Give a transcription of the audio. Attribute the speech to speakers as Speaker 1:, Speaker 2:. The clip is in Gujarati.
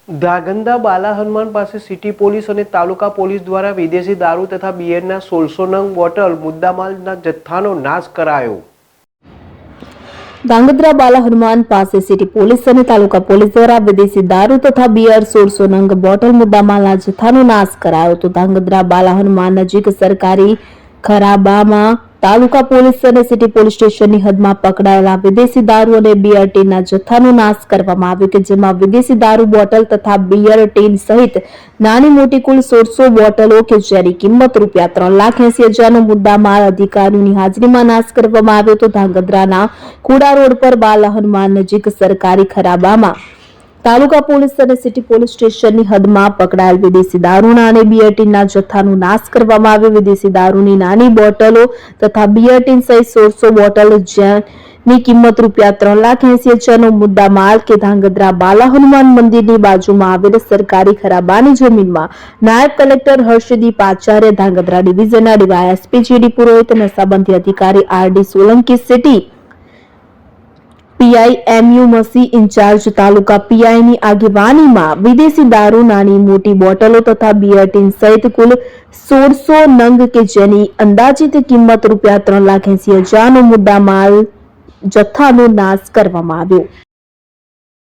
Speaker 1: ધાંગધ્રા બાલા હનુમાન પાસે સિટી પોલીસ અને તાલુકા પોલીસ દ્વારા વિદેશી દારૂ તથા બિયરના 1600 નંગ બોટલ મુદ્દામાલના જથ્થાનો નાશ કરાયો।
Speaker 2: ધાંગધ્રા બાલા હનુમાન પાસે સિટી પોલીસ અને તાલુકા પોલીસ દ્વારા વિદેશી દારૂ તથા બિયર 1600 નંગ બોટલ મુદ્દામાલના જથ્થાનો નાશ કરાયો। તો ધાંગધ્રા બાલા હનુમાન નજીક સરકારી ખરાબામાં તાલુકા પોલીસ અને સિટી પોલીસ સ્ટેશનની હદમાં પકડાયેલા વિદેશી દારૂ અને બિયર ટીનના જથ્થાનો નાશ કરવામાં આવ્યો કે જેમાં વિદેશી દારૂ બોટલ તથા બિયર ટીન સહિત નાની મોટી કુલ 1600 બોટલો કે જેની કિંમત ₹3,80,000નો મુદ્દામાલ અધિકારીઓની હાજરીમાં નાશ કરવામાં આવ્યો। તો ધાંગધ્રાના કુડા રોડ પર બાલા હનુમાન નજીક સરકારી ખરાબામાં તાલુકા પોલીસ અને સિટી પોલીસ સ્ટેશનની હદમાં પકડાયેલ વિદેશી દારૂના અને બિયર ટીનના જથ્થાનો નાશ કરવામાં આવ્યો। વિદેશી દારૂની નાની બોટલો તથા બિયર ટીન સહિત 1600 બોટલ જેની કિંમત ₹3,80,000નો મુદ્દામાલ કે ધાંગધ્રા બાલા હનુમાન મંદિરની બાજુમાં આવેલ સરકારી ખરાબાની જમીનમાં નાયબ કલેક્ટર હર્ષદીપ આચાર્ય, ધાંગધ્રા ડિવિઝનના ડીવાયએસપી જીડી પુરોહિત, નશાબંધી અધિકારી RD Solanki, city PI MU Masi, incharge taluka પીઆઈની આગેવાનીમાં વિદેશી દારૂ, નાની મોટી બોટલો તથા બિયર ટીન સહિત કુલ 1600 નંગ કે જેની અંદાજિત કિંમત ₹3,80,000નો મુદ્દામાલ જથ્થાનો નાશ કરવામાં આવ્યો।